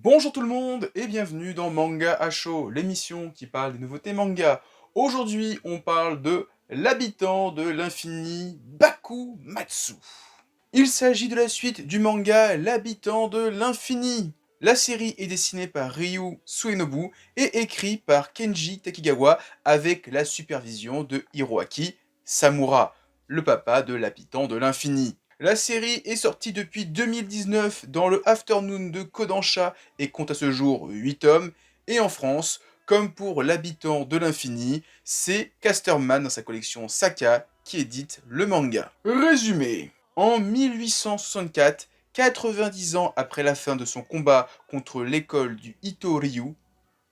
Bonjour tout le monde et bienvenue dans Manga Hasho, l'émission qui parle des nouveautés manga. Aujourd'hui, on parle de l'habitant de l'infini Bakumatsu. Il s'agit de la suite du manga L'habitant de l'infini. La série est dessinée par Ryu Suenobu et écrite par Kenji Takigawa avec la supervision de Hiroaki Samura, le papa de l'habitant de l'infini. La série est sortie depuis 2019 dans le Afternoon de Kodansha et compte à ce jour 8 tomes. Et en France, comme pour l'habitant de l'infini, c'est Casterman dans sa collection Saka qui édite le manga. Résumé. En 1864, 90 ans après la fin de son combat contre l'école du Ito-Ryu,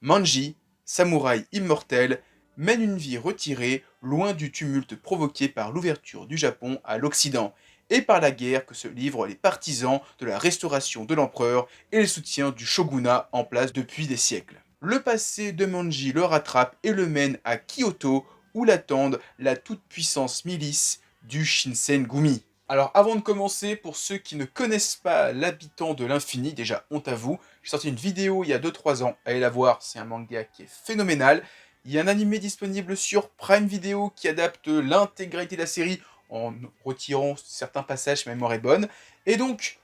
Manji, samouraï immortel, mène une vie retirée, loin du tumulte provoqué par l'ouverture du Japon à l'Occident, et par la guerre que se livrent les partisans de la restauration de l'empereur et les soutiens du shogunat en place depuis des siècles. Le passé de Manji le rattrape et le mène à Kyoto, où l'attendent la toute-puissance milice du Shinsengumi. Alors avant de commencer, pour ceux qui ne connaissent pas l'habitant de l'infini, déjà honte à vous, j'ai sorti une vidéo il y a 2-3 ans, allez la voir, c'est un manga qui est phénoménal. Il y a un animé disponible sur Prime Video qui adapte l'intégralité de la série en retirant certains passages si ma mémoire est bonne. Et donc,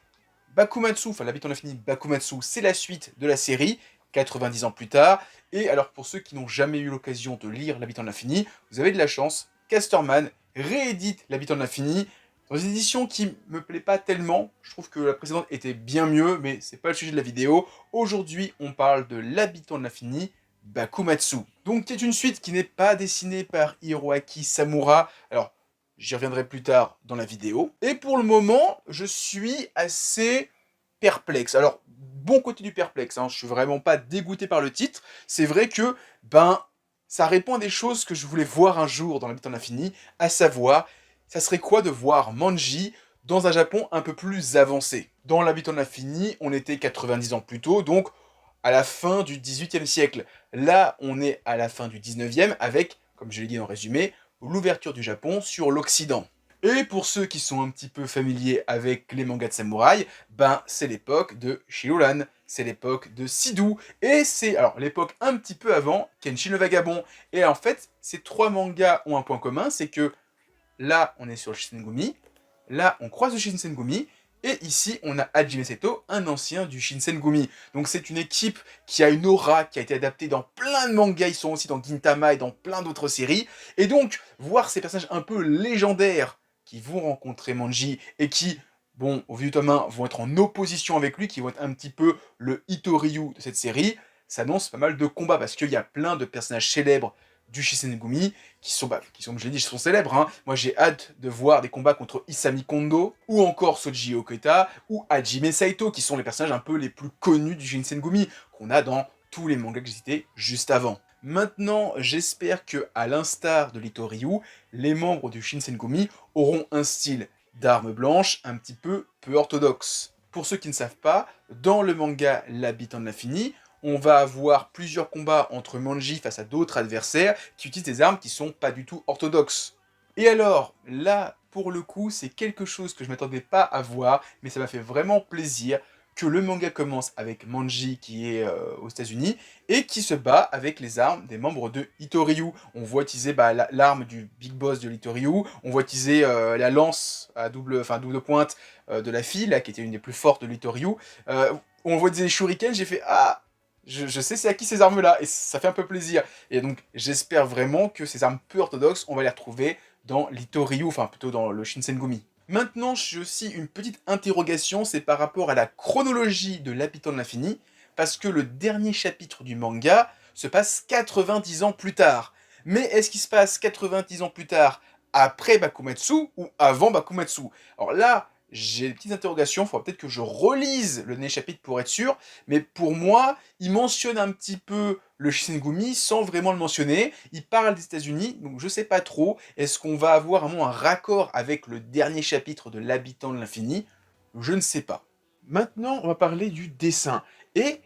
Bakumatsu, enfin l'habitant de l'infini Bakumatsu, c'est la suite de la série, 90 ans plus tard. Et alors pour ceux qui n'ont jamais eu l'occasion de lire l'habitant de l'infini, vous avez de la chance, Casterman réédite l'habitant de l'infini dans une édition qui me plaît pas tellement. Je trouve que la précédente était bien mieux, mais c'est pas le sujet de la vidéo. Aujourd'hui, on parle de l'habitant de l'infini, Bakumatsu. Donc, c'est une suite qui n'est pas dessinée par Hiroaki Samura. Alors, j'y reviendrai plus tard dans la vidéo. Et pour le moment, je suis assez perplexe. Alors, bon côté du perplexe, hein, je suis vraiment pas dégoûté par le titre. C'est vrai que, ça répond à des choses que je voulais voir un jour dans l'habitant de l'infini, à savoir ça serait quoi de voir Manji dans un Japon un peu plus avancé? Dans l'habitant de l'infini, on était 90 ans plus tôt, donc à la fin du 18e siècle. Là, on est à la fin du 19e avec, comme je l'ai dit dans le résumé, l'ouverture du Japon sur l'Occident. Et pour ceux qui sont un petit peu familiers avec les mangas de samouraï, c'est l'époque de Shirolan, c'est l'époque de Sidou, et c'est alors l'époque un petit peu avant Kenshin le Vagabond. Et en fait, ces trois mangas ont un point commun, c'est que là, on est sur le Shinsengumi. Là, on croise le Shinsengumi. Et ici, on a Hajime Seto, un ancien du Shinsengumi. Donc c'est une équipe qui a une aura, qui a été adaptée dans plein de mangas. Ils sont aussi dans Gintama et dans plein d'autres séries. Et donc, voir ces personnages un peu légendaires qui vont rencontrer Manji et qui, bon, au vu du tome 1, vont être en opposition avec lui, qui vont être un petit peu le Ito-Ryu de cette série, ça annonce pas mal de combats parce qu'il y a plein de personnages célèbres du Shinsengumi qui sont, je l'ai dit, sont célèbres. Hein. Moi, j'ai hâte de voir des combats contre Isami Kondo, ou encore Soji Oketa, ou Hajime Saito, qui sont les personnages un peu les plus connus du Shinsengumi, qu'on a dans tous les mangas que j'ai cités juste avant. Maintenant, j'espère que, à l'instar de l'Ito Ryu, les membres du Shinsengumi auront un style d'armes blanches un petit peu orthodoxe. Pour ceux qui ne savent pas, dans le manga L'habitant de l'infini, on va avoir plusieurs combats entre Manji face à d'autres adversaires qui utilisent des armes qui sont pas du tout orthodoxes. Et alors, là, pour le coup, c'est quelque chose que je m'attendais pas à voir, mais ça m'a fait vraiment plaisir que le manga commence avec Manji qui est aux États-Unis et qui se bat avec les armes des membres de Ito-Ryu. On voit utiliser l'arme du big boss de l'Ito-Ryu, on voit utiliser la lance à double pointe de la fille, là, qui était une des plus fortes de l'Ito-Ryu. On voit des shurikens, j'ai fait ah, je sais c'est à qui ces armes-là, et ça fait un peu plaisir. Et donc j'espère vraiment que ces armes peu orthodoxes, on va les retrouver dans l'Ito-Ryu, enfin plutôt dans le Shinsengumi. Maintenant, j'ai aussi une petite interrogation, c'est par rapport à la chronologie de l'habitant de l'infini, parce que le dernier chapitre du manga se passe 90 ans plus tard. Mais est-ce qu'il se passe 90 ans plus tard après Bakumatsu ou avant Bakumatsu? Alors là, j'ai des petites interrogations, il faudra peut-être que je relise le dernier chapitre pour être sûr, mais pour moi, il mentionne un petit peu le Shinsengumi sans vraiment le mentionner. Il parle des États-Unis, donc je sais pas trop. Est-ce qu'on va avoir vraiment un raccord avec le dernier chapitre de l'habitant de l'infini? Je ne sais pas. Maintenant, on va parler du dessin. Et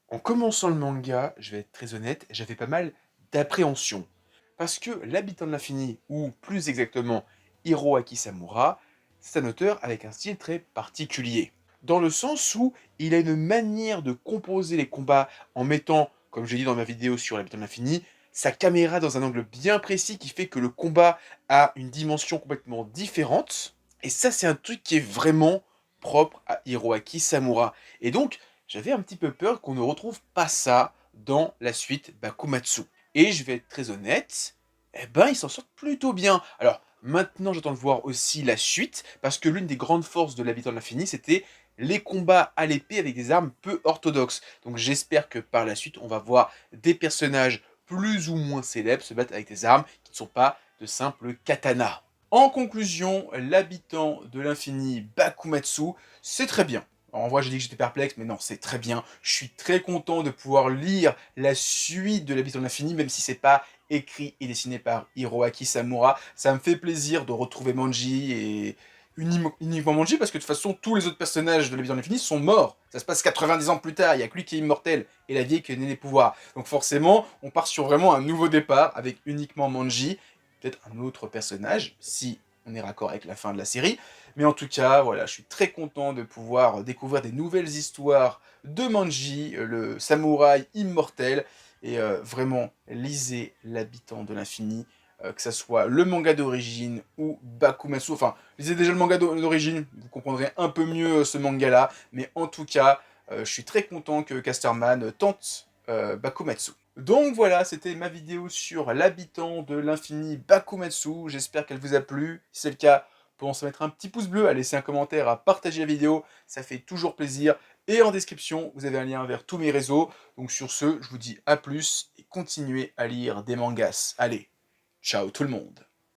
en commençant le manga, je vais être très honnête, j'avais pas mal d'appréhension. Parce que l'habitant de l'infini, ou plus exactement Hiroaki Samura, c'est un auteur avec un style très particulier. dans le sens où il a une manière de composer les combats en mettant, comme j'ai dit dans ma vidéo sur l'habitant de l'infini, sa caméra dans un angle bien précis qui fait que le combat a une dimension complètement différente. Et ça, c'est un truc qui est vraiment propre à Hiroaki Samura. Et donc, j'avais un petit peu peur qu'on ne retrouve pas ça dans la suite Bakumatsu. Et je vais être très honnête, eh ben, ils s'en sortent plutôt bien. Alors, maintenant, j'attends de voir aussi la suite, parce que l'une des grandes forces de l'habitant de l'infini, c'était les combats à l'épée avec des armes peu orthodoxes. Donc j'espère que par la suite, on va voir des personnages plus ou moins célèbres se battre avec des armes qui ne sont pas de simples katanas. En conclusion, l'habitant de l'infini Bakumatsu, c'est très bien. En vrai, j'ai dit que j'étais perplexe, mais non, c'est très bien. Je suis très content de pouvoir lire la suite de l'habitant de l'infini, même si c'est pas écrit et dessiné par Hiroaki Samura. Ça me fait plaisir de retrouver Manji et uniquement Manji, parce que de toute façon, tous les autres personnages de l'habitant de l'infini sont morts. Ça se passe 90 ans plus tard, il n'y a que lui qui est immortel, et la vieille qui a les pouvoirs. Donc forcément, on part sur vraiment un nouveau départ, avec uniquement Manji, peut-être un autre personnage, si on est raccord avec la fin de la série. Mais en tout cas, voilà, je suis très content de pouvoir découvrir des nouvelles histoires de Manji, le samouraï immortel. Et vraiment, lisez l'habitant de l'infini, que ça soit le manga d'origine ou Bakumatsu. Enfin, lisez déjà le manga d'origine, vous comprendrez un peu mieux ce manga-là. Mais en tout cas, je suis très content que Casterman tente Bakumatsu. Donc voilà, c'était ma vidéo sur l'habitant de l'infini Bakumatsu. J'espère qu'elle vous a plu. Si c'est le cas, pensez à mettre un petit pouce bleu, à laisser un commentaire, à partager la vidéo. Ça fait toujours plaisir. Et en description, vous avez un lien vers tous mes réseaux. Donc sur ce, je vous dis à plus et continuez à lire des mangas. Allez, ciao tout le monde.